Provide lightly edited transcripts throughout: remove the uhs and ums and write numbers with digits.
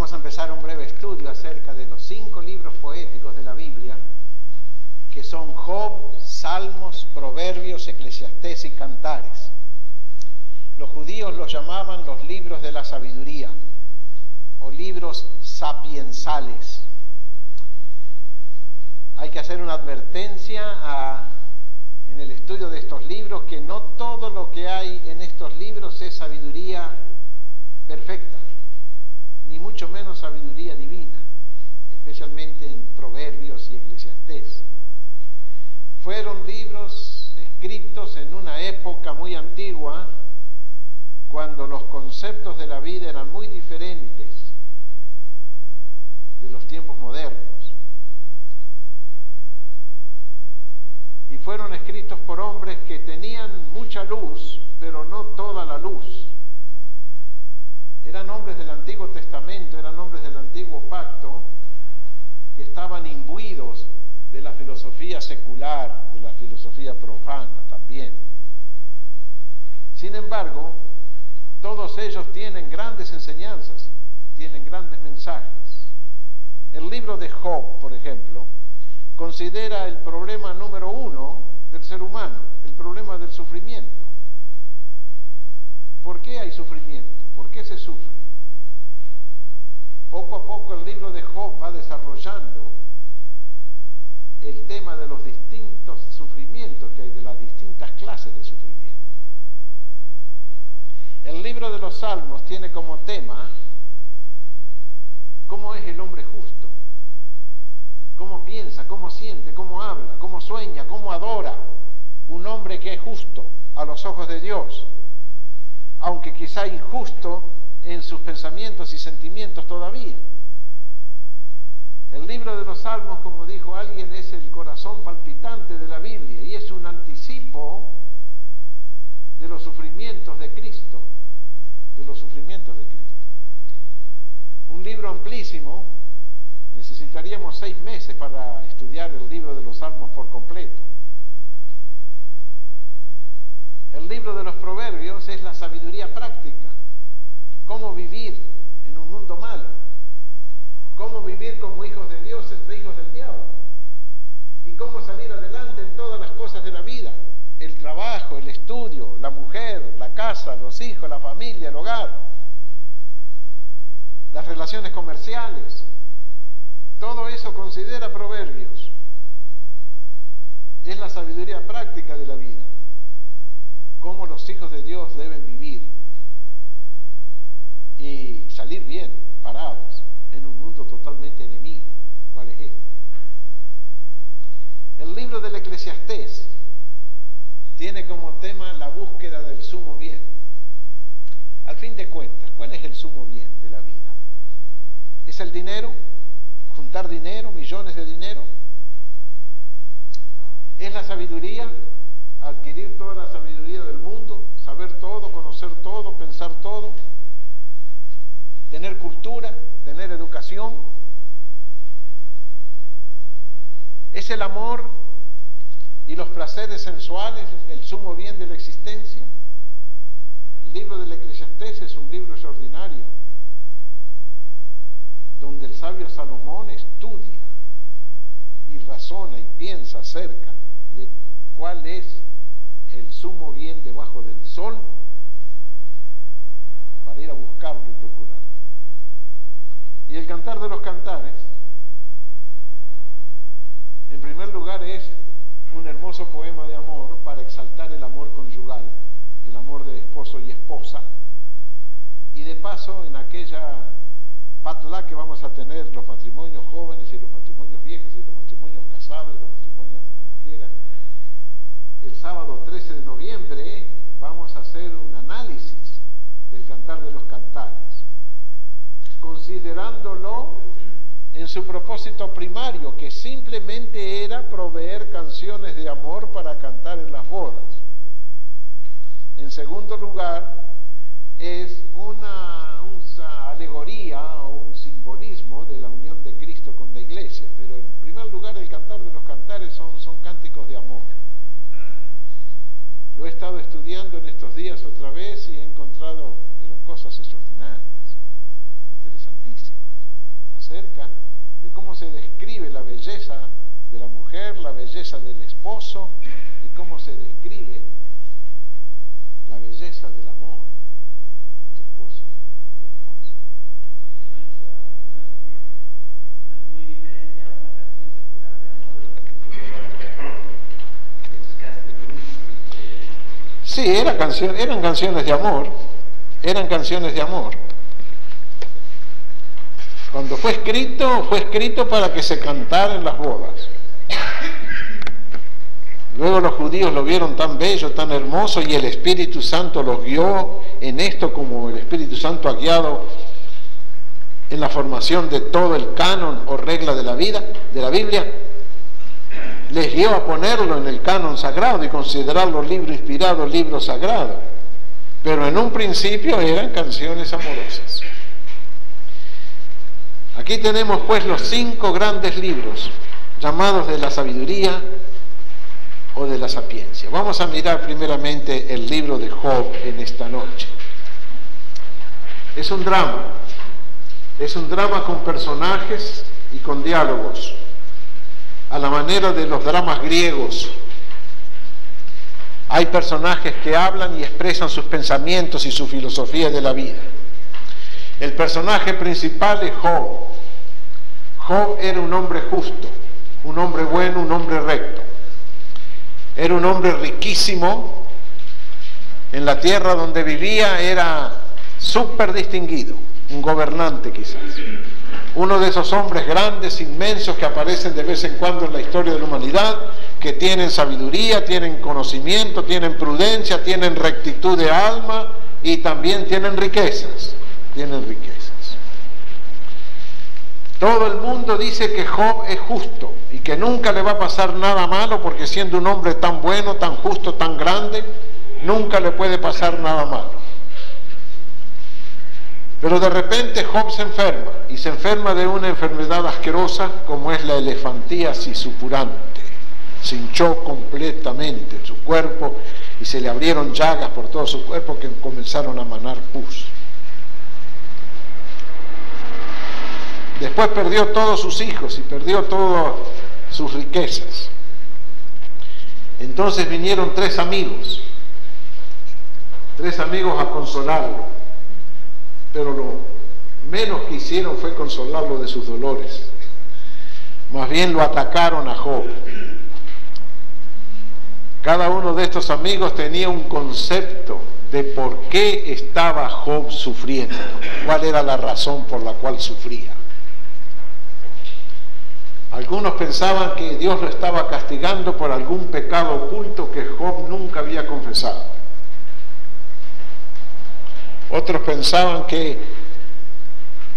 Vamos a empezar un breve estudio acerca de los 5 libros poéticos de la Biblia, que son Job, Salmos, Proverbios, Eclesiastés y Cantares. Los judíos los llamaban los libros de la sabiduría o libros sapiensales. Hay que hacer una advertencia en el estudio de estos libros, que no todo lo que hay en estos libros es sabiduría perfecta, ni mucho menos sabiduría divina, especialmente en Proverbios y Eclesiastés. Fueron libros escritos en una época muy antigua, cuando los conceptos de la vida eran muy diferentes de los tiempos modernos. Y fueron escritos por hombres que tenían mucha luz, pero no toda la luz. Eran hombres del Antiguo Testamento, eran hombres del Antiguo Pacto, que estaban imbuidos de la filosofía secular, de la filosofía profana también. Sin embargo, todos ellos tienen grandes enseñanzas, tienen grandes mensajes. El libro de Job, por ejemplo, considera el problema número 1 del ser humano, el problema del sufrimiento. ¿Por qué hay sufrimiento? ¿Por qué se sufre? Poco a poco el libro de Job va desarrollando el tema de los distintos sufrimientos que hay, de las distintas clases de sufrimiento. El libro de los Salmos tiene como tema cómo es el hombre justo, cómo piensa, cómo siente, cómo habla, cómo sueña, cómo adora un hombre que es justo a los ojos de Dios, aunque quizá injusto en sus pensamientos y sentimientos todavía. El libro de los Salmos, como dijo alguien, es el corazón palpitante de la Biblia y es un anticipo de los sufrimientos de Cristo, de los sufrimientos de Cristo. Un libro amplísimo. Necesitaríamos 6 meses para estudiar el libro de los Salmos por completo. El libro de los Proverbios es la sabiduría práctica. Cómo vivir en un mundo malo. Cómo vivir como hijos de Dios entre hijos del diablo. Y cómo salir adelante en todas las cosas de la vida. El trabajo, el estudio, la mujer, la casa, los hijos, la familia, el hogar. Las relaciones comerciales. Todo eso considera Proverbios. Es la sabiduría práctica de la vida. Cómo los hijos de Dios deben vivir y salir bien parados en un mundo totalmente enemigo. ¿Cuál es este? El libro del Eclesiastés tiene como tema la búsqueda del sumo bien. Al fin de cuentas, ¿cuál es el sumo bien de la vida? ¿Es el dinero? ¿Juntar dinero, millones de dinero? ¿Es la sabiduría? ¿Adquirir toda la sabiduría del mundo? ¿Saber todo, conocer todo, pensar todo? ¿Tener cultura? ¿Tener educación? ¿Es el amor y los placeres sensuales el sumo bien de la existencia? El libro del Eclesiastés es un libro extraordinario, donde el sabio Salomón estudia y razona y piensa acerca de cuál es el sumo bien debajo del sol para ir a buscarlo y procurarlo. Y el Cantar de los Cantares, en primer lugar, es un hermoso poema de amor para exaltar el amor conyugal, el amor de esposo y esposa, y de paso en aquella patla que vamos a tener los matrimonios jóvenes y los matrimonios viejos y los matrimonios casados y los matrimonios como quiera. El sábado 13 de noviembre vamos a hacer un análisis del Cantar de los Cantares, considerándolo en su propósito primario, que simplemente era proveer canciones de amor para cantar en las bodas. En segundo lugar, es una alegoría o un simbolismo de la unión de Cristo con la Iglesia, pero en primer lugar el Cantar de los Cantares son cánticos de amor. Lo he estado estudiando en estos días otra vez y he encontrado cosas extraordinarias, interesantísimas. cómo se describe la belleza de la mujer, la belleza del esposo y cómo se describe la belleza del amor entre esposo y esposa. No es muy diferente a una canción secular de amor de los Sí, eran canciones de amor. Cuando fue escrito para que se cantara en las bodas. Luego los judíos lo vieron tan bello, tan hermoso, y el Espíritu Santo los guió en esto, como el Espíritu Santo ha guiado en la formación de todo el canon o regla de la Biblia. Les guió a ponerlo en el canon sagrado y considerarlo libro inspirado, libro sagrado. Pero en un principio eran canciones amorosas. Aquí tenemos pues los 5 grandes libros llamados de la sabiduría o de la sapiencia. Vamos a mirar primeramente el libro de Job en esta noche. Es un drama con personajes y con diálogos, a la manera de los dramas griegos. Hay personajes que hablan y expresan sus pensamientos y su filosofía de la vida. El personaje principal es Job. Job era un hombre justo, un hombre bueno, un hombre recto. Era un hombre riquísimo. En la tierra donde vivía era súper distinguido, un gobernante quizás. Uno de esos hombres grandes, inmensos, que aparecen de vez en cuando en la historia de la humanidad, que tienen sabiduría, tienen conocimiento, tienen prudencia, tienen rectitud de alma y también tienen riquezas. Todo el mundo dice que Job es justo y que nunca le va a pasar nada malo, porque siendo un hombre tan bueno, tan justo, tan grande, nunca le puede pasar nada malo. Pero de repente Job se enferma, y se enferma de una enfermedad asquerosa como es la elefantíasis supurante. Se hinchó completamente su cuerpo y se le abrieron llagas por todo su cuerpo que comenzaron a manar pus. Después perdió todos sus hijos y perdió todas sus riquezas. Entonces vinieron 3 amigos a consolarlo, pero lo menos que hicieron fue consolarlo de sus dolores. Más bien lo atacaron a Job. Cada uno de estos amigos tenía un concepto de por qué estaba Job sufriendo, cuál era la razón por la cual sufría. Algunos pensaban que Dios lo estaba castigando por algún pecado oculto que Job nunca había confesado. Otros pensaban que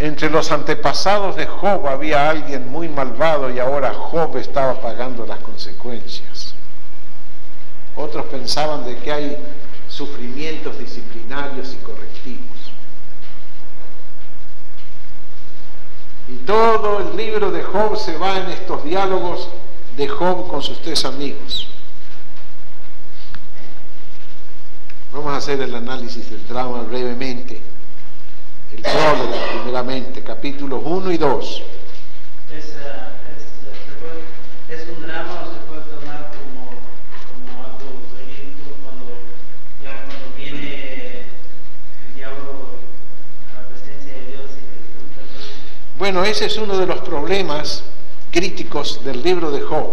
entre los antepasados de Job había alguien muy malvado y ahora Job estaba pagando las consecuencias. Otros pensaban de que hay sufrimientos disciplinarios y correctivos. Y todo el libro de Job se va en estos diálogos de Job con sus 3 amigos. Vamos a hacer el análisis del drama brevemente. El prólogo, primeramente, capítulos 1 y 2. ¿Es un drama o se puede tomar como algo verídico cuando viene el diablo a la presencia de Dios y le pregunta todo? Bueno, ese es uno de los problemas críticos del libro de Job.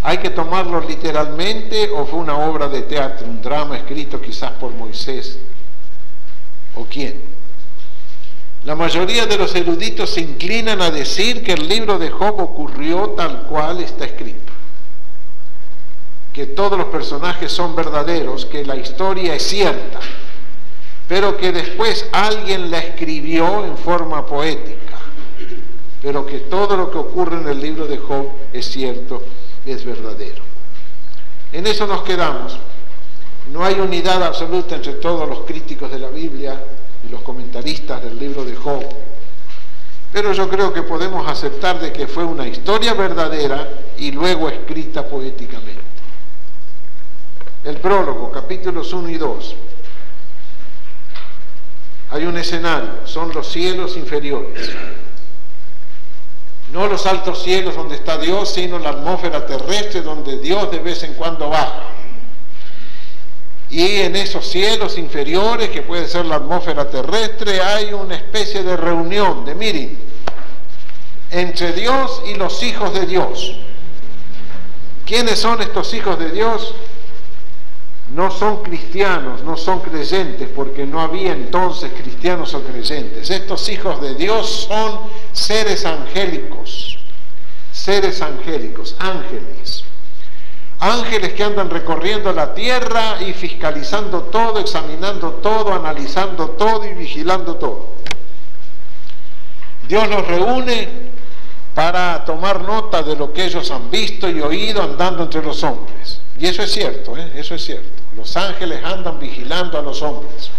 ¿Hay que tomarlo literalmente o fue una obra de teatro, un drama escrito quizás por Moisés? ¿O quién? La mayoría de los eruditos se inclinan a decir que el libro de Job ocurrió tal cual está escrito, que todos los personajes son verdaderos, que la historia es cierta, pero que después alguien la escribió en forma poética, pero que todo lo que ocurre en el libro de Job es cierto, es verdadero. En eso nos quedamos. No hay unidad absoluta entre todos los críticos de la Biblia y los comentaristas del libro de Job, pero yo creo que podemos aceptar de que fue una historia verdadera y luego escrita poéticamente. El prólogo, capítulos 1 y 2. Hay un escenario, son los cielos inferiores. No los altos cielos donde está Dios, sino la atmósfera terrestre donde Dios de vez en cuando baja. Y en esos cielos inferiores, que puede ser la atmósfera terrestre, hay una especie de reunión, de meeting, entre Dios y los hijos de Dios. ¿Quiénes son estos hijos de Dios? No son cristianos, no son creyentes, porque no había entonces cristianos o creyentes. Estos hijos de Dios son seres angélicos, ángeles. Ángeles que andan recorriendo la tierra y fiscalizando todo, examinando todo, analizando todo y vigilando todo. Dios los reúne para tomar nota de lo que ellos han visto y oído andando entre los hombres. Y eso es cierto, eso es cierto. Los ángeles andan vigilando a los hombres.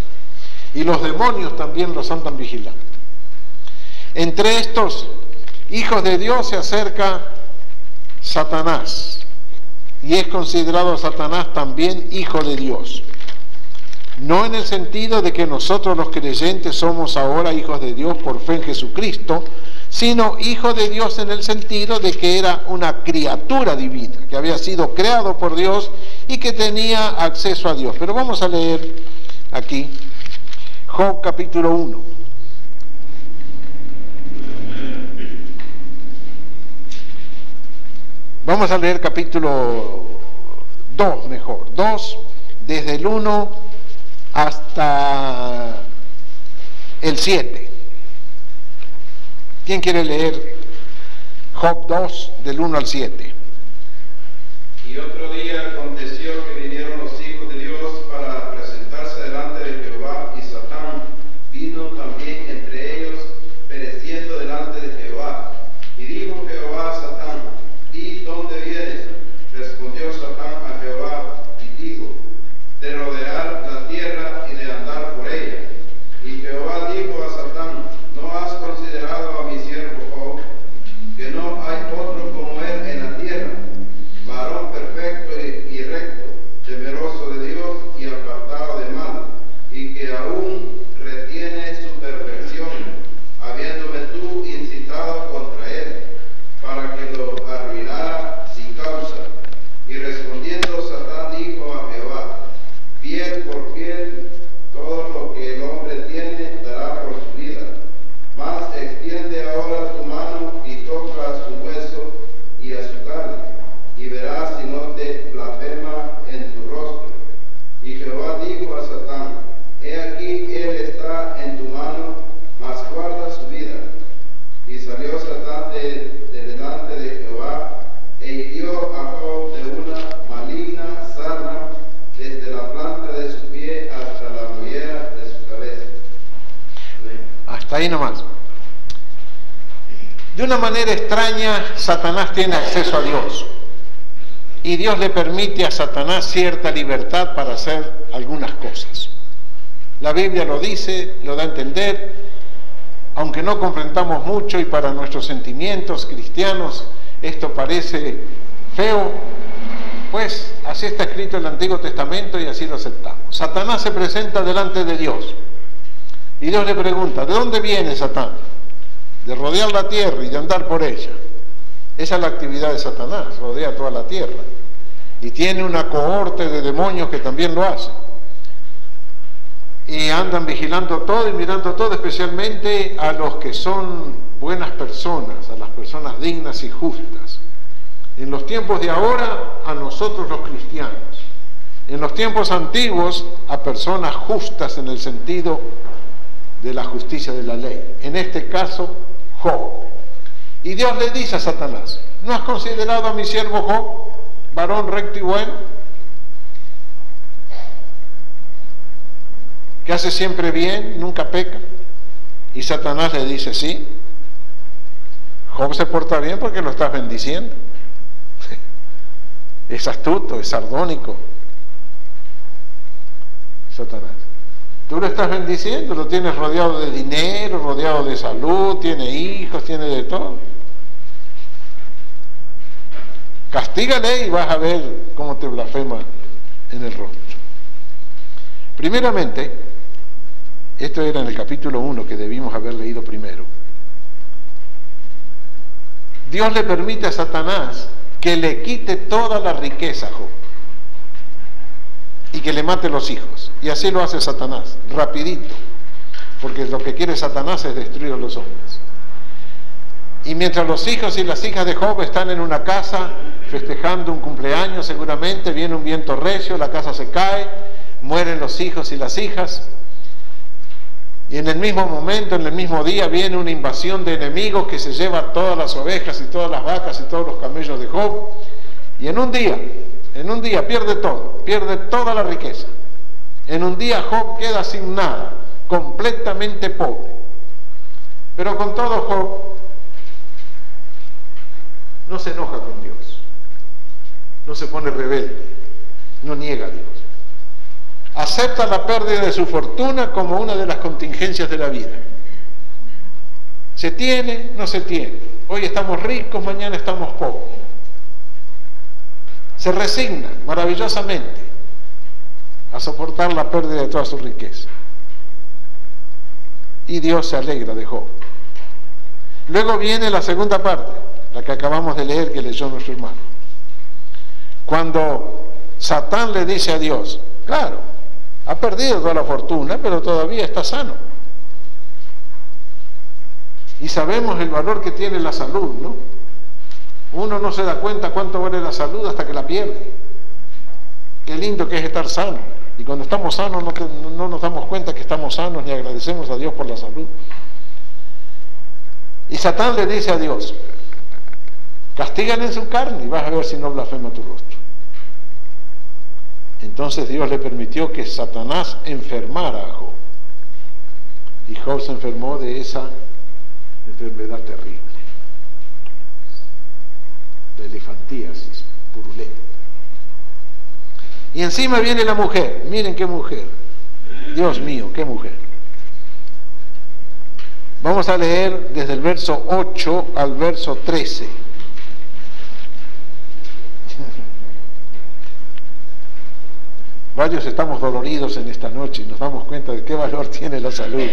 Y los demonios también los andan vigilando. Entre estos hijos de Dios se acerca Satanás. Y es considerado Satanás también hijo de Dios. No en el sentido de que nosotros los creyentes somos ahora hijos de Dios por fe en Jesucristo, sino hijo de Dios en el sentido de que era una criatura divina, que había sido creado por Dios y que tenía acceso a Dios. Pero vamos a leer aquí Job capítulo 1. Vamos a leer capítulo 2 mejor, 2 desde el 1 hasta el 7. ¿Quién quiere leer Job 2 del 1 al 7? Y otro día aconteció que vinieron los hijos de Dios para presentarse delante de Jehová, y Satán vino también entre ellos, pereciendo delante de Jehová. Y dijo Jehová a Satán: ¿Y dónde vienes? Respondió Satán a Jehová y dijo: de rodear la tierra y de andar por ella. Y Jehová dijo a Satán: ¿no has considerado a mi siervo Job, que no hay otro como él en la tierra, varón perfecto y recto, temeroso de Dios y apartado de mal, y que aún retiene su perfección, habiéndome tú incitado contra él, para que lo arruinara sin causa? Y respondiendo Satán dijo a Jehová: piel por piel, todo lo que el hombre tiene dará por su vida. Mas extiende ahora tu mano y toca a su hueso y a su carne, y verás si no te blasfema en tu rostro. Y Jehová dijo a Satán: he aquí él está en tu mano, mas guarda su vida. Y salió Satán de delante de Jehová, e hirió a Job de una maligna sarna, desde la planta de su pie hasta la mollera de su cabeza. Hasta ahí nomás. De una manera extraña, Satanás tiene acceso a Dios. Y Dios le permite a Satanás cierta libertad para hacer algunas cosas. La Biblia lo dice, lo da a entender, aunque no comprendamos mucho y para nuestros sentimientos cristianos esto parece feo, pues así está escrito en el Antiguo Testamento y así lo aceptamos. Satanás se presenta delante de Dios y Dios le pregunta: ¿de dónde viene Satán? De rodear la tierra y de andar por ella. Esa es la actividad de Satanás, rodea toda la tierra. Y tiene una cohorte de demonios que también lo hacen. Y andan vigilando todo y mirando todo, especialmente a los que son buenas personas, a las personas dignas y justas. En los tiempos de ahora, a nosotros los cristianos. En los tiempos antiguos, a personas justas en el sentido de la justicia de la ley. En este caso, Job. Y Dios le dice a Satanás: ¿no has considerado a mi siervo Job, varón recto y bueno, que hace siempre bien, nunca peca? Y Satanás le dice: sí, Job se porta bien porque lo estás bendiciendo. Es astuto, es sardónico. Satanás, tú lo estás bendiciendo, lo tienes rodeado de dinero, rodeado de salud, tiene hijos, tiene de todo. Castígale y vas a ver cómo te blasfema en el rostro. Primeramente, esto era en el capítulo 1 que debimos haber leído primero. Dios le permite a Satanás que le quite toda la riqueza a Job y que le mate los hijos. Y así lo hace Satanás, rapidito, porque lo que quiere Satanás es destruir a los hombres. Y mientras los hijos y las hijas de Job están en una casa festejando un cumpleaños, seguramente viene un viento recio, la casa se cae, mueren los hijos y las hijas, y en el mismo momento, en el mismo día, viene una invasión de enemigos que se lleva todas las ovejas y todas las vacas y todos los camellos de Job, y en un día pierde todo, pierde toda la riqueza. En un día Job queda sin nada, completamente pobre. Pero con todo, Job no se enoja con Dios, no se pone rebelde, no niega a Dios. Acepta la pérdida de su fortuna como una de las contingencias de la vida. Se tiene, no se tiene. Hoy estamos ricos, mañana estamos pobres. Se resigna maravillosamente a soportar la pérdida de toda su riqueza. Y Dios se alegra de Job. Luego viene la segunda parte, la que acabamos de leer, que leyó nuestro hermano. Cuando Satán le dice a Dios, claro, ha perdido toda la fortuna, pero todavía está sano. Y sabemos el valor que tiene la salud, ¿no? Uno no se da cuenta cuánto vale la salud hasta que la pierde. Qué lindo que es estar sano. Y cuando estamos sanos no nos damos cuenta que estamos sanos ni agradecemos a Dios por la salud. Y Satán le dice a Dios, castígale en su carne y vas a ver si no blasfema tu rostro. Entonces Dios le permitió que Satanás enfermara a Job. Y Job se enfermó de esa enfermedad terrible, de elefantiasis purulenta. Y encima viene la mujer. Miren qué mujer. Dios mío, qué mujer. Vamos a leer desde el verso 8 al verso 13. Varios estamos doloridos en esta noche y nos damos cuenta de qué valor tiene la salud.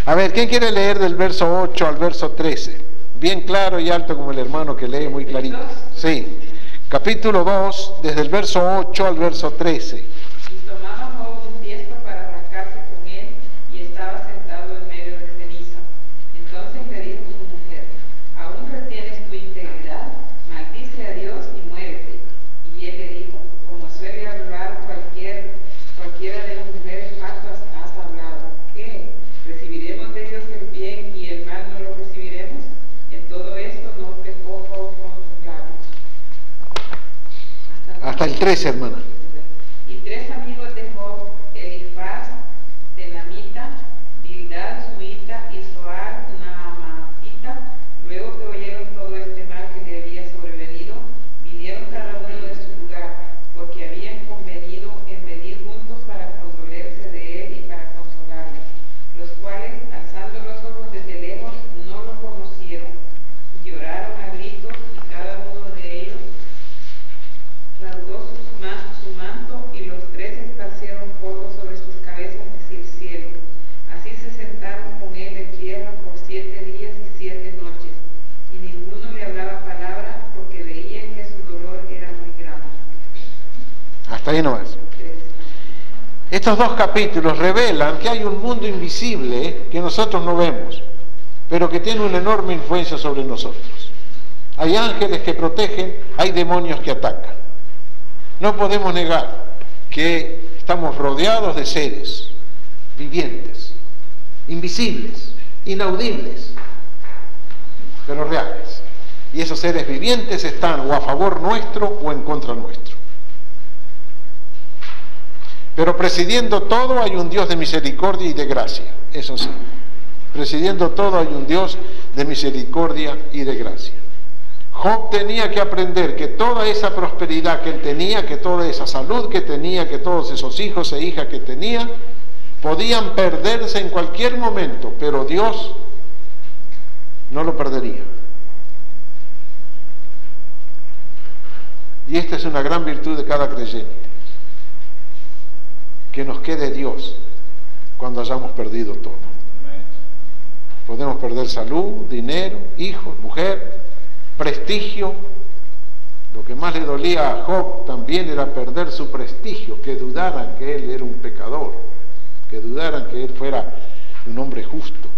A ver, ¿quién quiere leer del verso 8 al verso 13? Bien claro y alto como el hermano que lee muy clarito. Sí. Capítulo 2, desde el verso 8 al verso 13. Y tomaba Job un tiesto para arrancarse con él, y estaba sentado en medio de ceniza. Entonces le dijo su mujer, ¿aún retienes tu integridad? Maldice a Dios y muérete. Y él le dijo, como suele hablar cualquiera de las mujeres factas, has hablado. ¿Qué? ¿Recibiremos de Dios el bien y el mal no lo recibiremos? En todo esto no pecó Job con sus labios. Hasta el 13, hermana. Y tres amigos de Job, Elifaz, Tenamita, Bildad, Suita y Zoar, Naamatita, luego que oyeron todo este mal que le había sobrevenido, vinieron cada uno de su lugar, porque habían convenido en venir juntos para condolerse de él y para consolarle, los cuales, alzando los ojos desde lejos, no lo conocieron, y lloraron a gritos, y cada uno de ellos rasgó su manto, y los tres esparcieron polvo sobre sus cabezas hacia el cielo. Así se sentaron con él en tierra por 7 días y 7 noches, y ninguno le hablaba palabra, porque veían que su dolor era muy grande. Hasta ahí nomás. Estos dos capítulos revelan que hay un mundo invisible que nosotros no vemos, pero que tiene una enorme influencia sobre nosotros. Hay ángeles que protegen, hay demonios que atacan. No podemos negar que estamos rodeados de seres vivientes, invisibles, inaudibles, pero reales. Y esos seres vivientes están o a favor nuestro o en contra nuestro. Pero presidiendo todo hay un Dios de misericordia y de gracia, eso sí. Presidiendo todo hay un Dios de misericordia y de gracia. Job tenía que aprender que toda esa prosperidad que él tenía, que toda esa salud que tenía, que todos esos hijos e hijas que tenía, podían perderse en cualquier momento, pero Dios no lo perdería. Y esta es una gran virtud de cada creyente, que nos quede Dios cuando hayamos perdido todo. Podemos perder salud, dinero, hijos, mujer, prestigio. Lo que más le dolía a Job también era perder su prestigio, que dudaran que él era un pecador, que dudaran que él fuera un hombre justo.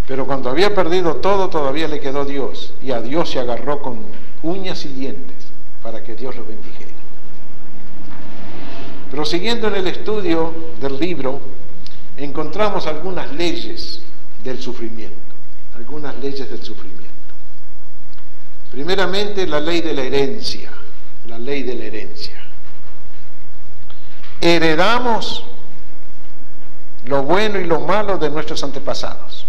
Pero cuando había perdido todo, todavía le quedó Dios, y a Dios se agarró con uñas y dientes para que Dios lo bendijera. Pero siguiendo en el estudio del libro, encontramos algunas leyes del sufrimiento, algunas leyes del sufrimiento. Primeramente, la ley de la herencia, la ley de la herencia. Heredamos lo bueno y lo malo de nuestros antepasados.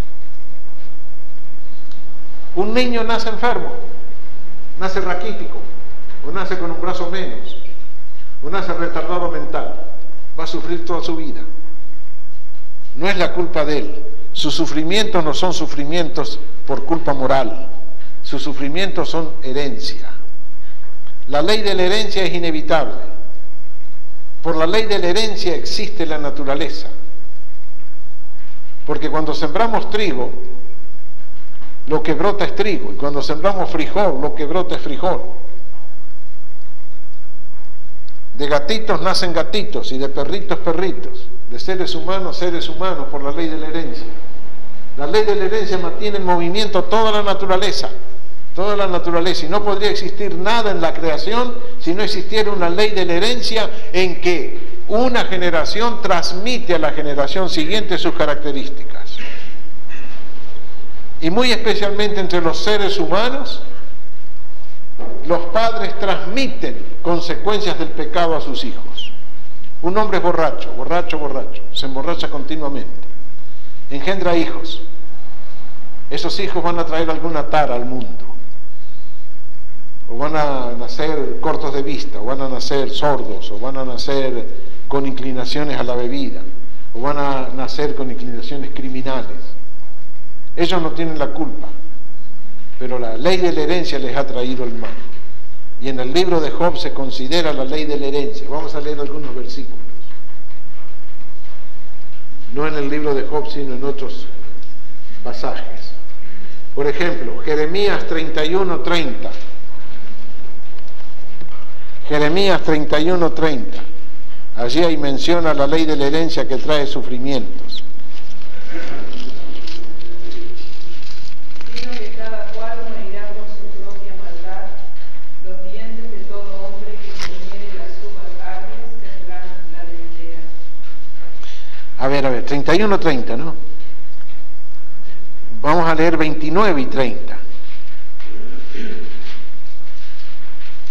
Un niño nace enfermo, nace raquítico, o nace con un brazo menos, o nace retardado mental, va a sufrir toda su vida. No es la culpa de él. Sus sufrimientos no son sufrimientos por culpa moral. Sus sufrimientos son herencia. La ley de la herencia es inevitable. Por la ley de la herencia existe la naturaleza. Porque cuando sembramos trigo, lo que brota es trigo. Y cuando sembramos frijol, lo que brota es frijol. De gatitos nacen gatitos y de perritos, perritos. De seres humanos, por la ley de la herencia. La ley de la herencia mantiene en movimiento toda la naturaleza, y no podría existir nada en la creación si no existiera una ley de la herencia en que una generación transmite a la generación siguiente sus características. Y muy especialmente entre los seres humanos, los padres transmiten consecuencias del pecado a sus hijos. Un hombre es borracho, se emborracha continuamente, engendra hijos. Esos hijos van a traer alguna tara al mundo, o van a nacer cortos de vista, o van a nacer sordos, o van a nacer con inclinaciones a la bebida, o van a nacer con inclinaciones criminales. Ellos no tienen la culpa, pero la ley de la herencia les ha traído el mal. Y en el libro de Job se considera la ley de la herencia. Vamos a leer algunos versículos. No en el libro de Job, sino en otros pasajes. Por ejemplo, Jeremías 31:30. Jeremías 31:30. Allí ahí menciona la ley de la herencia que trae sufrimientos. Sino que cada cual morirá por su propia maldad. Los dientes de todo hombre que comiere las uvas agrias tendrán la dentera. A ver, 31:30, ¿no? Vamos a leer 29 y 30.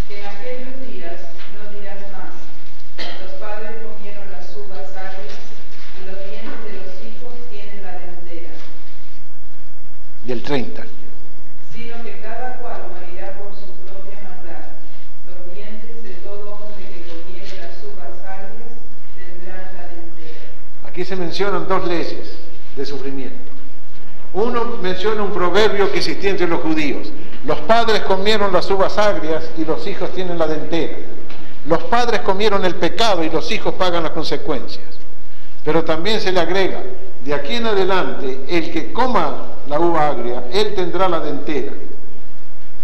En aquellos días no dirás más. Los padres comieron las uvas agrias y los dientes de los hijos tienen la dentera. Y el 30. Sino que cada cual morirá por su propia maldad. Los dientes de todo hombre que comiere las uvas agrias tendrán la dentera. Aquí se mencionan dos leyes de sufrimiento. Uno menciona un proverbio que existía entre los judíos. Los padres comieron las uvas agrias y los hijos tienen la dentera. Los padres comieron el pecado y los hijos pagan las consecuencias. Pero también se le agrega, de aquí en adelante, el que coma la uva agria, él tendrá la dentera.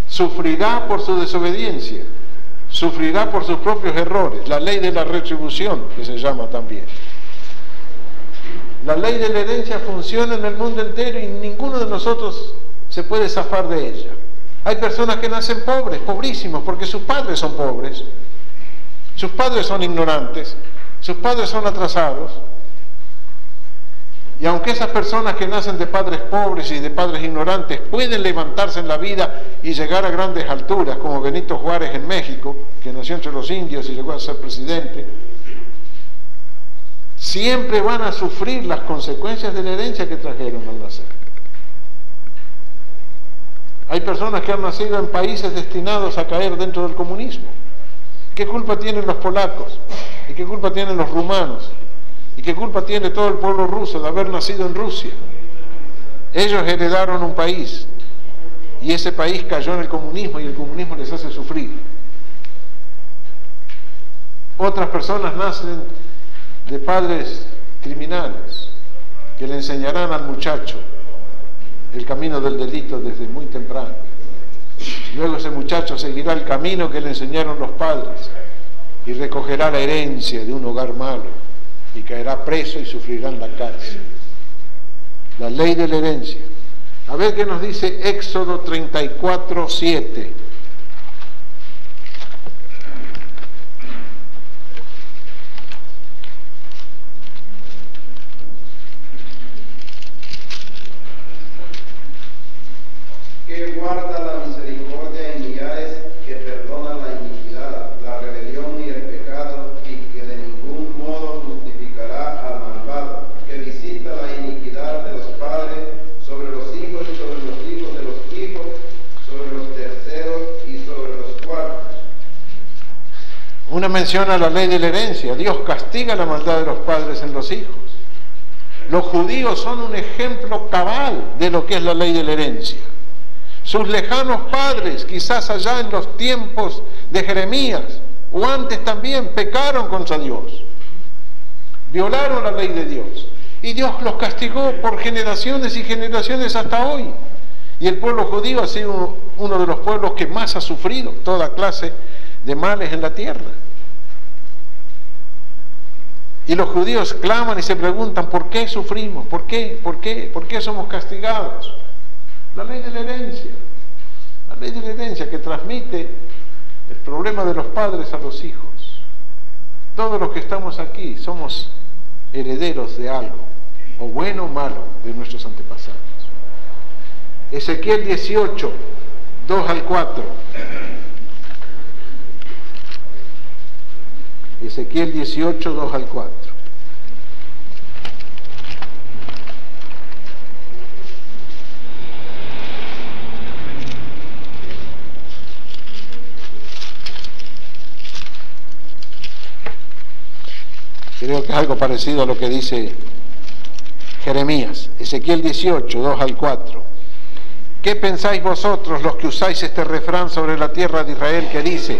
Sufrirá por su desobediencia, sufrirá por sus propios errores, la ley de la retribución, que se llama también. La ley de la herencia funciona en el mundo entero y ninguno de nosotros se puede zafar de ella. Hay personas que nacen pobres, pobrísimos, porque sus padres son pobres, sus padres son ignorantes, sus padres son atrasados. Y aunque esas personas que nacen de padres pobres y de padres ignorantes pueden levantarse en la vida y llegar a grandes alturas, como Benito Juárez en México, que nació entre los indios y llegó a ser presidente, siempre van a sufrir las consecuencias de la herencia que trajeron al nacer. Hay personas que han nacido en países destinados a caer dentro del comunismo. ¿Qué culpa tienen los polacos? ¿Y qué culpa tienen los rumanos? ¿Y qué culpa tiene todo el pueblo ruso de haber nacido en Rusia? Ellos heredaron un país y ese país cayó en el comunismo y el comunismo les hace sufrir. Otras personas nacen de padres criminales que le enseñarán al muchacho el camino del delito desde muy temprano. Luego ese muchacho seguirá el camino que le enseñaron los padres y recogerá la herencia de un hogar malo y caerá preso y sufrirá en la cárcel. La ley de la herencia. A ver qué nos dice Éxodo 34, 7. Que guarda la misericordia y millares, que perdona la iniquidad, la rebelión y el pecado, y que de ningún modo justificará al malvado, que visita la iniquidad de los padres sobre los hijos y sobre los hijos de los hijos, sobre los terceros y sobre los cuartos. Una mención a la ley de la herencia. Dios castiga la maldad de los padres en los hijos. Los judíos son un ejemplo cabal de lo que es la ley de la herencia. Sus lejanos padres, quizás allá en los tiempos de Jeremías, o antes también, pecaron contra Dios. Violaron la ley de Dios. Y Dios los castigó por generaciones y generaciones hasta hoy. Y el pueblo judío ha sido uno de los pueblos que más ha sufrido toda clase de males en la tierra. Y los judíos claman y se preguntan, ¿por qué sufrimos? ¿Por qué? ¿Por qué? ¿Por qué somos castigados? La ley de la herencia. La ley de la herencia que transmite el problema de los padres a los hijos. Todos los que estamos aquí somos herederos de algo, o bueno o malo, de nuestros antepasados. Ezequiel 18, 2 al 4. Ezequiel 18, 2 al 4. Creo que es algo parecido a lo que dice Jeremías. Ezequiel 18, 2 al 4. ¿Qué pensáis vosotros los que usáis este refrán sobre la tierra de Israel que dice: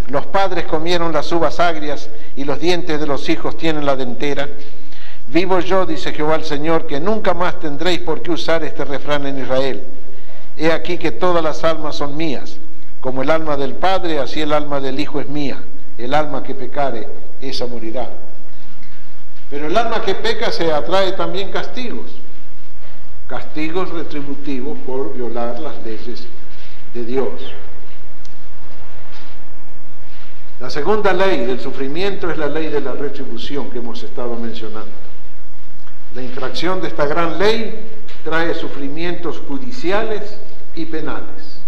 los padres comieron las uvas agrias y los dientes de los hijos tienen la dentera? Vivo yo, dice Jehová el Señor, que nunca más tendréis por qué usar este refrán en Israel. He aquí que todas las almas son mías. Como el alma del Padre, así el alma del Hijo es mía. El alma que pecare, esa morirá. Pero el alma que peca se atrae también castigos. Castigos retributivos por violar las leyes de Dios. La segunda ley del sufrimiento es la ley de la retribución que hemos estado mencionando. La infracción de esta gran ley trae sufrimientos judiciales y penales.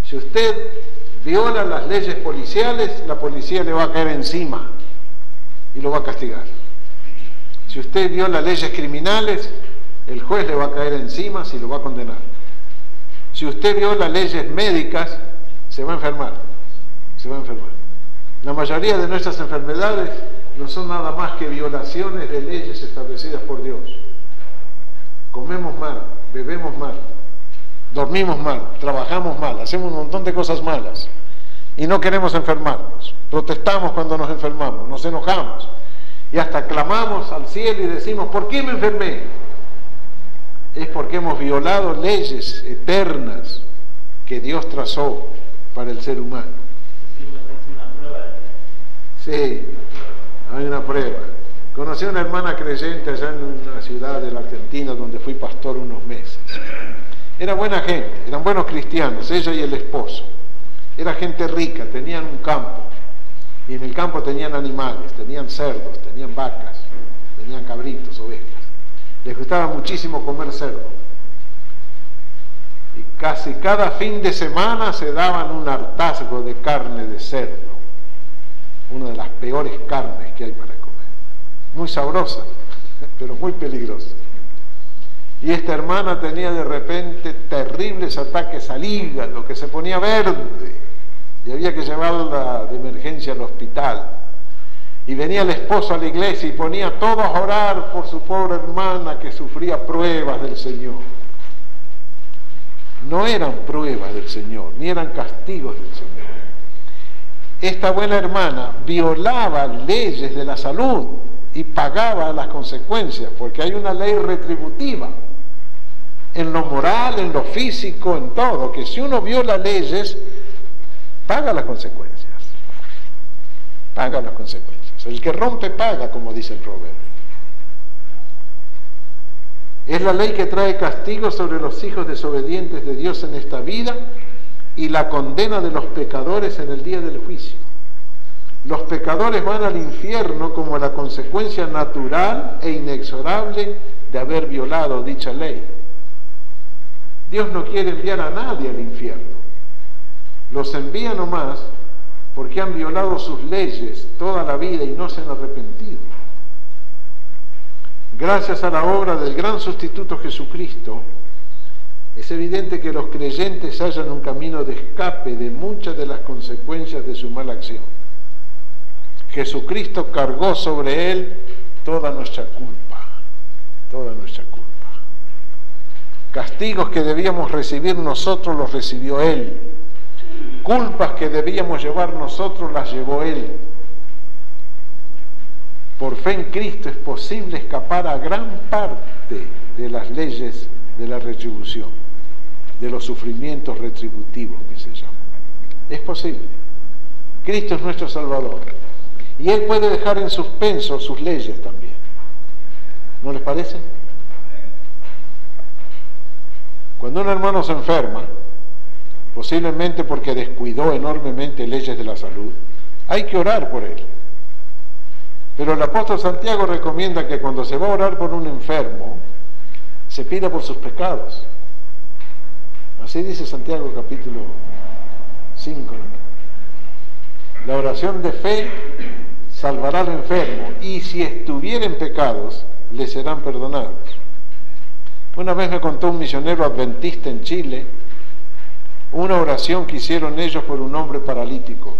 Si usted viola las leyes policiales, la policía le va a caer encima y lo va a castigar. Si usted viola leyes criminales, el juez le va a caer encima si lo va a condenar. Si usted viola leyes médicas, se va a enfermar. Se va a enfermar. La mayoría de nuestras enfermedades no son nada más que violaciones de leyes establecidas por Dios. Comemos mal, bebemos mal, dormimos mal, trabajamos mal, hacemos un montón de cosas malas y no queremos enfermarnos. Protestamos cuando nos enfermamos, nos enojamos y hasta clamamos al cielo y decimos: ¿por qué me enfermé? Es porque hemos violado leyes eternas que Dios trazó para el ser humano. Sí, hay una prueba. Conocí a una hermana creyente allá en una ciudad de la Argentina donde fui pastor unos meses. Era buena gente, eran buenos cristianos, ella y el esposo. Era gente rica, tenían un campo. Y en el campo tenían animales, tenían cerdos, tenían vacas, tenían cabritos, ovejas. Les gustaba muchísimo comer cerdo. Y casi cada fin de semana se daban un hartazgo de carne de cerdo. Una de las peores carnes que hay para comer. Muy sabrosa, pero muy peligrosa. Y esta hermana tenía de repente terribles ataques al hígado, que se ponía verde. Y había que llevarla de emergencia al hospital. Y venía el esposo a la iglesia y ponía a todos a orar por su pobre hermana que sufría pruebas del Señor. No eran pruebas del Señor, ni eran castigos del Señor. Esta buena hermana violaba leyes de la salud y pagaba las consecuencias, porque hay una ley retributiva. en lo moral, en lo físico, en todo, que si uno viola leyes, paga las consecuencias. Paga las consecuencias. El que rompe paga, como dice el proverbio. Es la ley que trae castigo sobre los hijos desobedientes de Dios en esta vida y la condena de los pecadores en el día del juicio. Los pecadores van al infierno como la consecuencia natural e inexorable de haber violado dicha ley. Dios no quiere enviar a nadie al infierno. Los envía nomás porque han violado sus leyes toda la vida y no se han arrepentido. Gracias a la obra del gran sustituto Jesucristo, es evidente que los creyentes hallan un camino de escape de muchas de las consecuencias de su mala acción. Jesucristo cargó sobre él toda nuestra culpa, toda nuestra culpa. Castigos que debíamos recibir nosotros los recibió él. Culpas que debíamos llevar nosotros las llevó él. Por fe en Cristo es posible escapar a gran parte de las leyes de la retribución, de los sufrimientos retributivos que se llaman. Es posible. Cristo es nuestro Salvador. Y Él puede dejar en suspenso sus leyes también. ¿No les parece? Cuando un hermano se enferma, posiblemente porque descuidó enormemente leyes de la salud, hay que orar por él. Pero el apóstol Santiago recomienda que cuando se va a orar por un enfermo, se pida por sus pecados. Así dice Santiago capítulo 5, ¿no? La oración de fe salvará al enfermo y si estuviera en pecados, le serán perdonados. Una vez me contó un misionero adventista en Chile una oración que hicieron ellos por un hombre paralítico.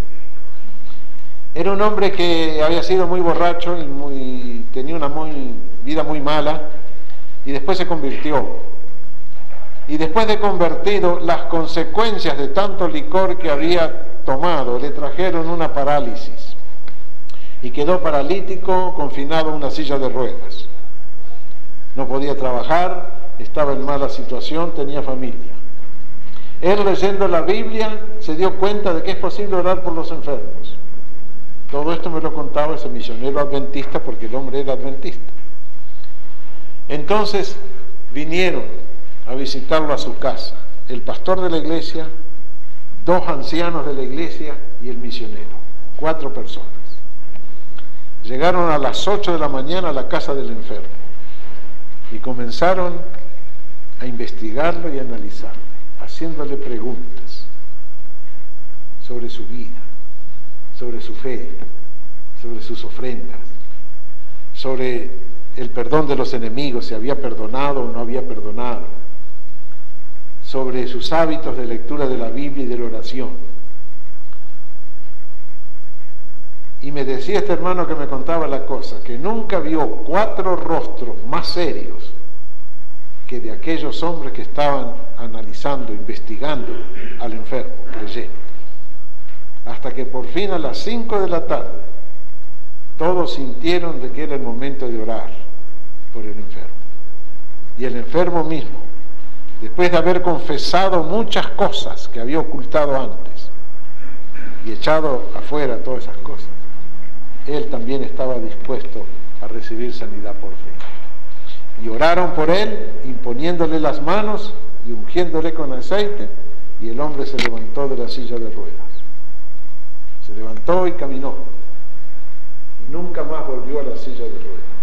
Era un hombre que había sido muy borracho y tenía una vida muy mala y después se convirtió. Y después de convertido, las consecuencias de tanto licor que había tomado le trajeron una parálisis y quedó paralítico, confinado a una silla de ruedas. No podía trabajar, estaba en mala situación, tenía familia. Él, leyendo la Biblia, se dio cuenta de que es posible orar por los enfermos. Todo esto me lo contaba ese misionero adventista porque el hombre era adventista. Entonces vinieron a visitarlo a su casa, el pastor de la iglesia, 2 ancianos de la iglesia y el misionero, 4 personas. Llegaron a las 8 de la mañana a la casa del enfermo y comenzaron a investigarlo y a analizarlo, haciéndole preguntas sobre su vida, sobre su fe, sobre sus ofrendas, sobre el perdón de los enemigos, si había perdonado o no había perdonado, sobre sus hábitos de lectura de la Biblia y de la oración. Y me decía este hermano que me contaba la cosa, que nunca vio 4 rostros más serios que de aquellos hombres que estaban analizando, investigando al enfermo, creyendo. Hasta que por fin a las 5 de la tarde todos sintieron de que era el momento de orar por el enfermo. Y el enfermo mismo, después de haber confesado muchas cosas que había ocultado antes y echado afuera todas esas cosas, él también estaba dispuesto a recibir sanidad por fe. Y oraron por él, imponiéndole las manos y ungiéndole con aceite, y el hombre se levantó de la silla de ruedas. Se levantó y caminó. Y nunca más volvió a la silla de ruedas.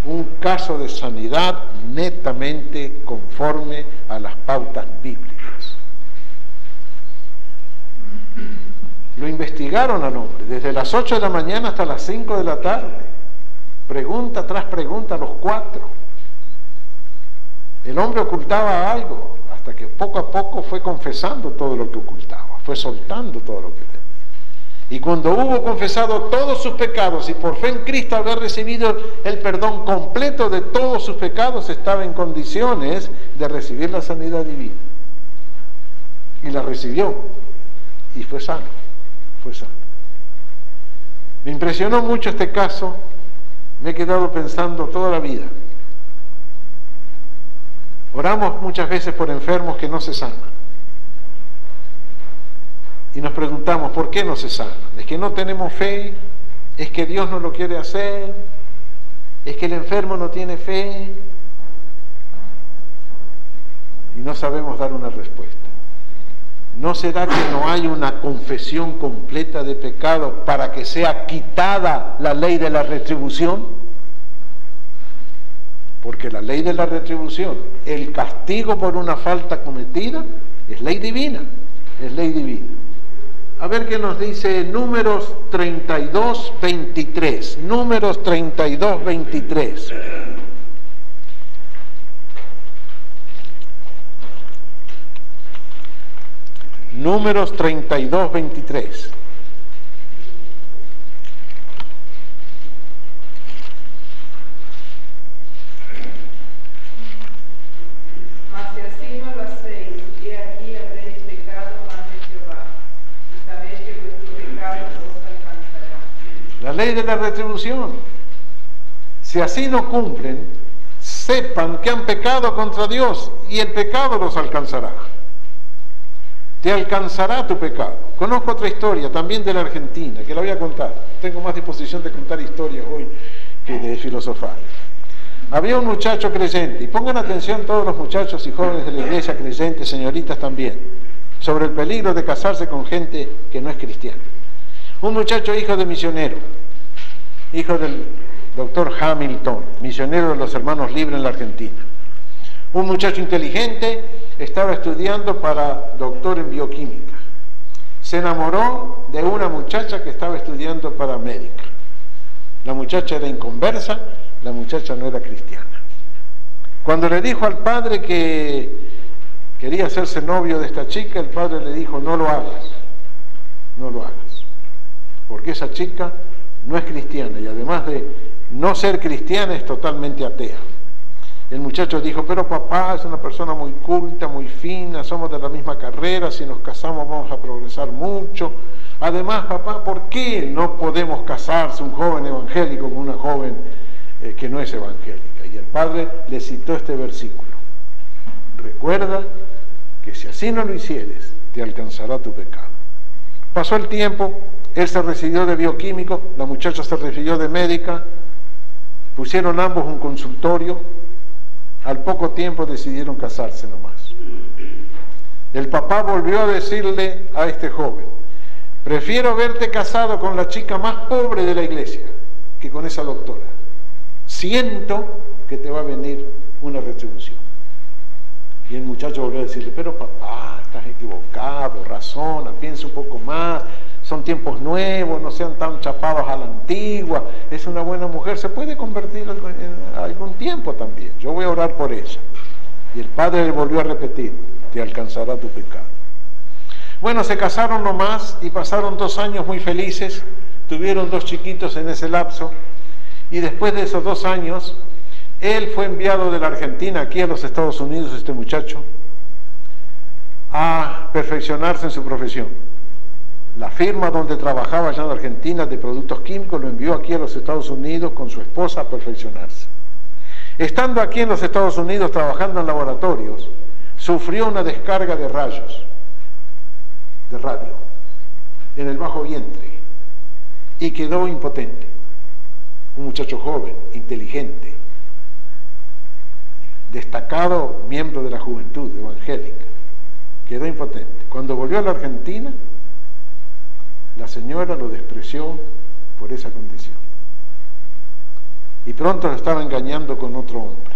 Un caso de sanidad netamente conforme a las pautas bíblicas. Lo investigaron al hombre, desde las 8 de la mañana hasta las 5 de la tarde. Pregunta tras pregunta, los 4. El hombre ocultaba algo, hasta que poco a poco fue confesando todo lo que ocultaba, fue soltando todo lo que tenía. Y cuando hubo confesado todos sus pecados y por fe en Cristo haber recibido el perdón completo de todos sus pecados, estaba en condiciones de recibir la sanidad divina. Y la recibió. Y fue sano. Fue sano. Me impresionó mucho este caso. Me he quedado pensando toda la vida. Oramos muchas veces por enfermos que no se sanan. Y nos preguntamos, ¿por qué no se sanan? ¿Es que no tenemos fe? ¿Es que Dios no lo quiere hacer? ¿Es que el enfermo no tiene fe? Y no sabemos dar una respuesta. ¿No será que no hay una confesión completa de pecado para que sea quitada la ley de la retribución? Porque la ley de la retribución, el castigo por una falta cometida, es ley divina, es ley divina. A ver qué nos dice Números 32, 23. Números 32, 23. Números 32, 23. Mas si así no lo hacéis, y aquí habréis pecado ante Jehová, y sabéis que vuestro pecado os alcanzará. La ley de la retribución. Si así no cumplen, sepan que han pecado contra Dios y el pecado los alcanzará. Te alcanzará tu pecado. Conozco otra historia, también de la Argentina, que la voy a contar. Tengo más disposición de contar historias hoy que de filosofar. Había un muchacho creyente, y pongan atención todos los muchachos y jóvenes de la iglesia creyentes, señoritas también, sobre el peligro de casarse con gente que no es cristiana. Un muchacho hijo de misionero, hijo del doctor Hamilton, misionero de los Hermanos Libres en la Argentina. Un muchacho inteligente, estaba estudiando para doctor en bioquímica. Se enamoró de una muchacha que estaba estudiando para médica. La muchacha era inconversa, la muchacha no era cristiana. Cuando le dijo al padre que quería hacerse novio de esta chica, el padre le dijo, no lo hagas, no lo hagas, porque esa chica no es cristiana y además de no ser cristiana es totalmente atea. El muchacho dijo, pero papá es una persona muy culta, muy fina, somos de la misma carrera, si nos casamos vamos a progresar mucho. Además, papá, ¿por qué no podemos casarse un joven evangélico con una joven que no es evangélica? Y el padre le citó este versículo. Recuerda que si así no lo hicieres, te alcanzará tu pecado. Pasó el tiempo, él se recibió de bioquímico, la muchacha se recibió de médica, pusieron ambos un consultorio. Al poco tiempo decidieron casarse nomás. El papá volvió a decirle a este joven, prefiero verte casado con la chica más pobre de la iglesia que con esa doctora. Siento que te va a venir una retribución. Y el muchacho volvió a decirle, pero papá, estás equivocado, razona, piensa un poco más, son tiempos nuevos, no sean tan chapados a la antigua, es una buena mujer, se puede convertir en algún tiempo también, yo voy a orar por ella. Y el padre le volvió a repetir, te alcanzará tu pecado. Bueno, se casaron nomás y pasaron 2 años muy felices, tuvieron 2 chiquitos en ese lapso, y después de esos 2 años, él fue enviado de la Argentina aquí a los Estados Unidos, este muchacho, a perfeccionarse en su profesión. La firma donde trabajaba allá en Argentina de productos químicos lo envió aquí a los Estados Unidos con su esposa a perfeccionarse. Estando aquí en los Estados Unidos trabajando en laboratorios, sufrió una descarga de rayos, de radio, en el bajo vientre y quedó impotente. Un muchacho joven, inteligente, destacado miembro de la juventud evangélica, quedó impotente. Cuando volvió a la Argentina, la señora lo despreció por esa condición. Y pronto lo estaba engañando con otro hombre.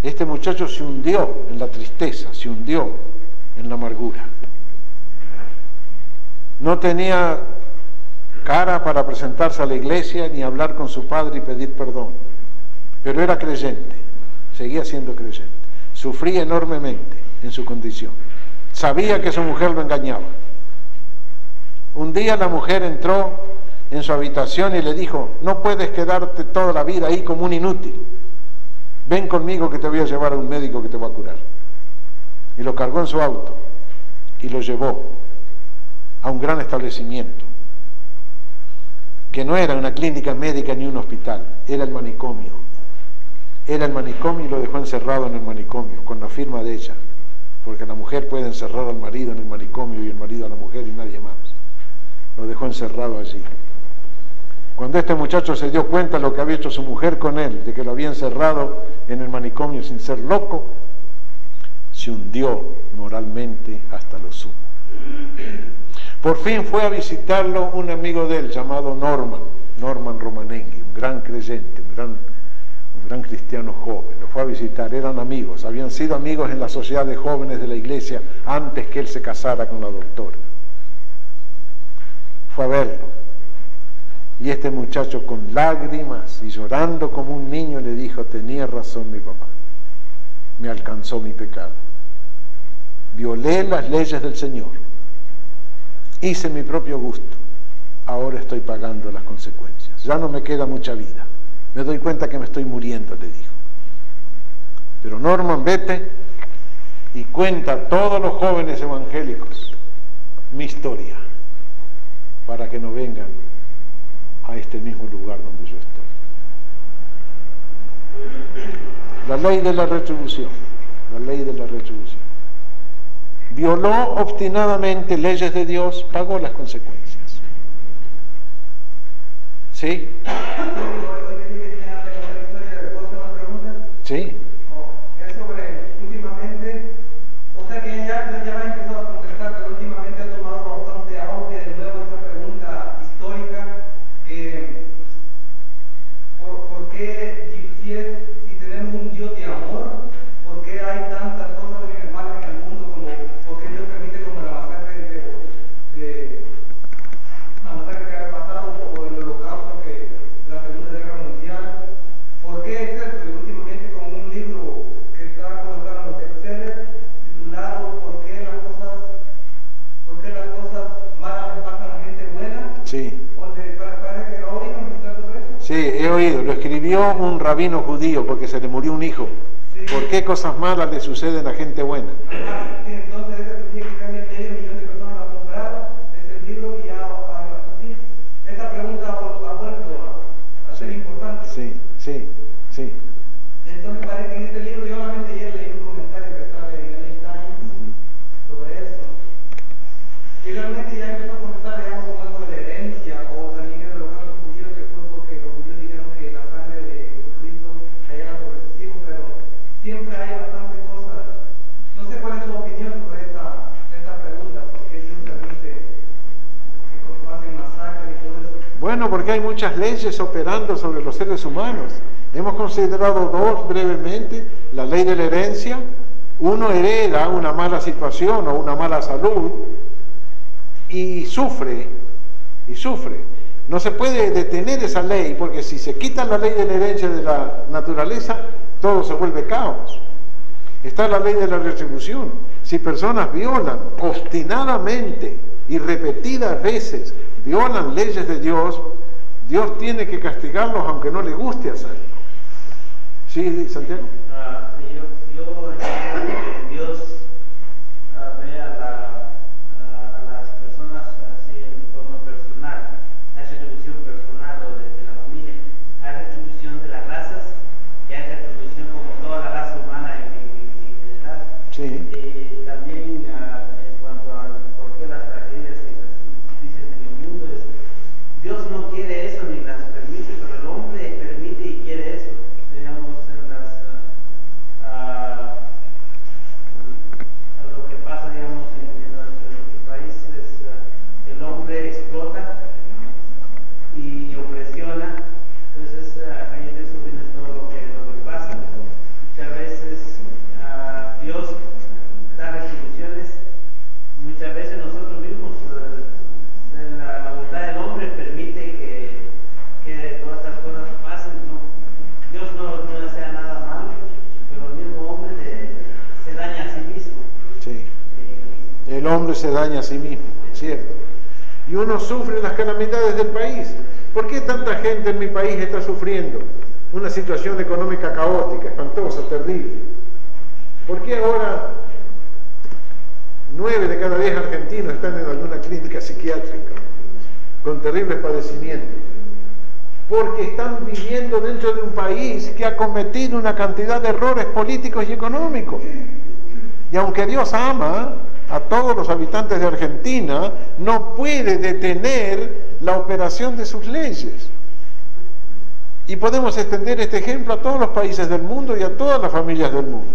Este muchacho se hundió en la tristeza, se hundió en la amargura. No tenía cara para presentarse a la iglesia ni hablar con su padre y pedir perdón. Pero era creyente, seguía siendo creyente. Sufría enormemente en su condición. Sabía que su mujer lo engañaba. Un día la mujer entró en su habitación y le dijo, no puedes quedarte toda la vida ahí como un inútil. Ven conmigo que te voy a llevar a un médico que te va a curar. Y lo cargó en su auto y lo llevó a un gran establecimiento, que no era una clínica médica ni un hospital, era el manicomio. era el manicomio y lo dejó encerrado en el manicomio, con la firma de ella, porque la mujer puede encerrar al marido en el manicomio y el marido a la mujer y nadie más. Lo dejó encerrado allí. Cuando este muchacho se dio cuenta de lo que había hecho su mujer con él, de que lo había encerrado en el manicomio sin ser loco, se hundió moralmente hasta lo sumo. Por fin fue a visitarlo un amigo de él llamado Norman Romanenghi, un gran creyente, un gran cristiano joven. Lo fue a visitar, eran amigos, habían sido amigos en la sociedad de jóvenes de la iglesia antes que él se casara con la doctora. Fue a verlo. Y este muchacho con lágrimas y llorando como un niño le dijo: tenía razón mi papá, me alcanzó mi pecado. Violé las leyes del Señor, hice mi propio gusto, ahora estoy pagando las consecuencias. Ya no me queda mucha vida, me doy cuenta que me estoy muriendo, le dijo. Pero Norman, vete y cuenta a todos los jóvenes evangélicos mi historia, para que no vengan a este mismo lugar donde yo estoy. La ley de la retribución, la ley de la retribución. Violó obstinadamente leyes de Dios, pagó las consecuencias. ¿Sí? Sí. Es sobre, últimamente, o sea que ya ha empezado a contestar, pero últimamente ha tomado bastante auge de nuevo esta pregunta histórica, que ¿por qué, si tenemos un Dios de amor, por qué hay tantas cosas malas en el mundo, como por qué Dios permite como la masacre la masacre que ha pasado, o el holocausto, que la Segunda Guerra Mundial? ¿Por qué es esto? Y últimamente con un libro que está colocado en los bestsellers titulado ¿Por qué las cosas malas le pasan a la gente buena? Sí. Donde parece que lo oído mencionar sobre eso. Sí, he oído. Lo escribió un rabino judío porque se le murió un hijo. Sí. ¿Por qué cosas malas le suceden a gente buena? Ajá, sí, entonces ese tiene que casi medio millón de personas lo han comprado, ese libro, y ya así. Esta pregunta ha vuelto a ser importante. Sí, sí, sí. Entonces parece que en este libro, yo solamente ayer leí un comentario que sale en el Times sobre eso. Y realmente ya empezó a contestar, digamos, como algo de la herencia, o también en el holocausto judío, que fue porque los judíos dijeron que la sangre de Jesucristo cayera sobre sus hijos, pero siempre hay bastantes cosas. No sé cuál es su opinión sobre esta pregunta, porque Dios permite que pasen masacres y todo eso. Bueno, porque hay muchas leyes operando sobre los seres humanos. Hemos considerado dos brevemente: la ley de la herencia. Uno hereda una mala situación o una mala salud y sufre. No se puede detener esa ley, porque si se quita la ley de la herencia de la naturaleza, todo se vuelve caos. Está la ley de la retribución. Si personas violan obstinadamente y repetidas veces, violan leyes de Dios, Dios tiene que castigarlos aunque no le guste hacerlo. ¿Sí, Santiago? Yo entiendo que Dios ve a las personas así en forma personal. Hay retribución personal o de la familia, hay retribución de las razas y hay retribución como toda la raza humana en general. Sí. También en cuanto a por qué las tragedias y las injusticias en el mundo, Dios no quiere eso ni las permite, pero el hombre permite y quiere eso. Digamos, lo que pasa, digamos, en nuestros países, el hombre explota y opresiona. Entonces a raíz de eso viene todo lo que pasa. Muchas veces Dios da retribuciones, muchas veces nosotros mismos, la voluntad del hombre permite que todas estas cosas pasen. Dios no desea nada malo, pero el mismo hombre se daña a sí mismo. Sí. El hombre se daña a sí mismo, ¿cierto? Y uno sufre las calamidades del país. ¿Por qué tanta gente en mi país está sufriendo una situación económica caótica, espantosa, terrible? ¿Por qué ahora 9 de cada 10 argentinos están en alguna clínica psiquiátrica con terribles padecimientos? porque están viviendo dentro de un país que ha cometido una cantidad de errores políticos y económicos. Y aunque Dios ama a todos los habitantes de Argentina, no puede detener la operación de sus leyes. Y podemos extender este ejemplo a todos los países del mundo y a todas las familias del mundo.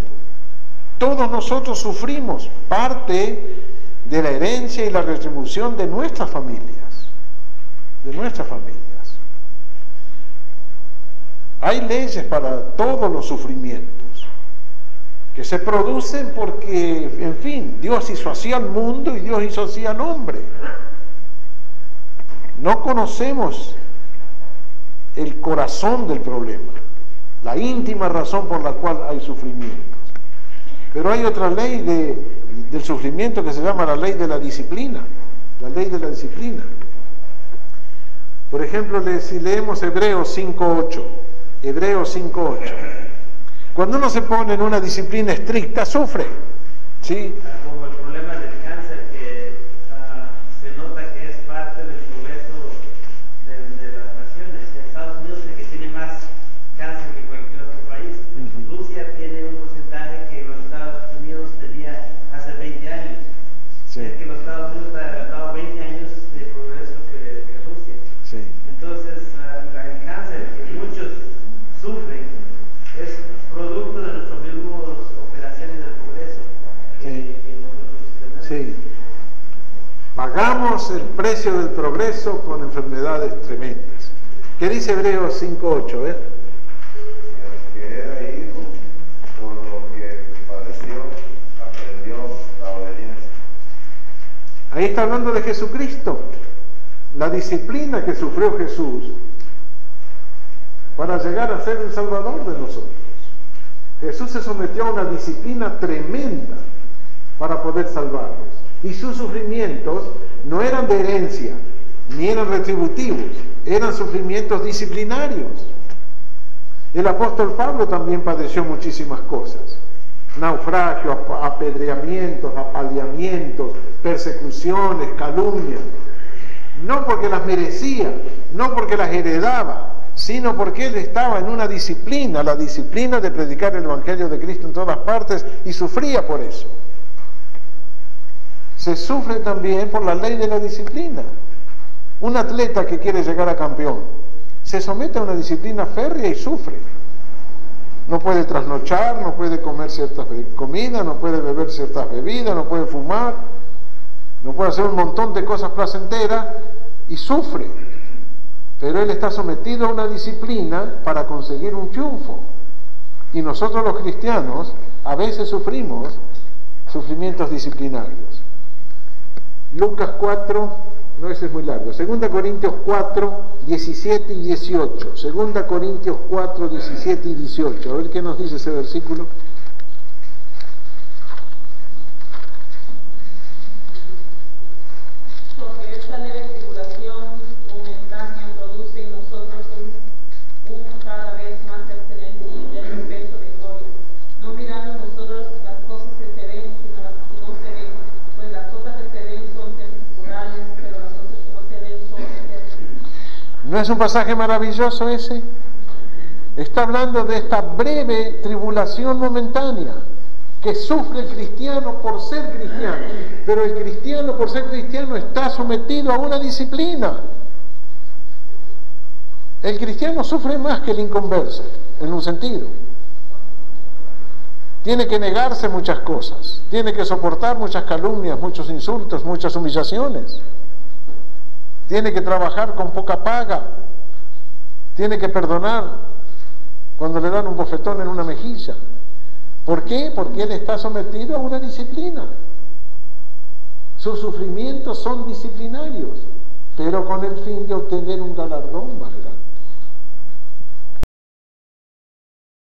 Todos nosotros sufrimos parte de la herencia y la retribución de nuestras familias. De nuestras familias. Hay leyes para todos los sufrimientos que se producen porque, en fin, Dios hizo así al mundo y Dios hizo así al hombre. No conocemos el corazón del problema, la íntima razón por la cual hay sufrimientos. Pero hay otra ley del sufrimiento que se llama la ley de la disciplina, la ley de la disciplina. Por ejemplo, si leemos Hebreos 5:8, Hebreos 5:8, cuando uno se pone en una disciplina estricta, sufre, ¿sí? Como el problema del cáncer, que se nota que es parte del progreso de las naciones. Estados Unidos es el que tiene más cáncer que cualquier otro país. Rusia tiene un porcentaje que los Estados Unidos tenía hace 20 años. Sí. Es que los Estados Unidos ha adelantado 20 años de progreso que Rusia. Sí. Entonces, el cáncer que muchos sufren es producto de nuestras mismas operaciones del progreso que nosotros tenemos. Sí. Pagamos el precio del progreso con enfermedades tremendas. ¿Qué dice Hebreos 5:8? El que era hijo, por lo que padeció, aprendió la obediencia. Ahí está hablando de Jesucristo, la disciplina que sufrió Jesús para llegar a ser el Salvador de nosotros. Jesús se sometió a una disciplina tremenda para poder salvarnos. Y sus sufrimientos no eran de herencia, ni eran retributivos, eran sufrimientos disciplinarios. El apóstol Pablo también padeció muchísimas cosas: naufragios, apedreamientos, apaleamientos, persecuciones, calumnias. No porque las merecía, no porque las heredaba, sino porque él estaba en una disciplina, la disciplina de predicar el Evangelio de Cristo en todas partes, y sufría por eso. Se sufre también por la ley de la disciplina. Un atleta que quiere llegar a campeón se somete a una disciplina férrea y sufre. No puede trasnochar, no puede comer ciertas comidas, no puede beber ciertas bebidas, no puede fumar, no puede hacer un montón de cosas placenteras y sufre. Pero él está sometido a una disciplina para conseguir un triunfo. Y nosotros los cristianos a veces sufrimos sufrimientos disciplinarios. Lucas 4, no, ese es muy largo. 2 Corintios 4, 17 y 18. 2 Corintios 4, 17 y 18. A ver qué nos dice ese versículo. Porque esta leve tribulación momentánea produce en nosotros un cada vez más excelente y eterno peso de gloria, no mirando nosotros las cosas que se ven, sino las que no se ven, pues las cosas que se ven son temporales, pero las cosas que no se ven son eternas. ¿No es un pasaje maravilloso ese? Está hablando de esta breve tribulación momentánea que sufre el cristiano por ser cristiano, pero el cristiano por ser cristiano está sometido a una disciplina. El cristiano sufre más que el inconverso, en un sentido. Tiene que negarse muchas cosas, tiene que soportar muchas calumnias, muchos insultos, muchas humillaciones. Tiene que trabajar con poca paga, tiene que perdonar cuando le dan un bofetón en una mejilla. ¿Por qué? Porque él está sometido a una disciplina. Sus sufrimientos son disciplinarios, pero con el fin de obtener un galardón más grande.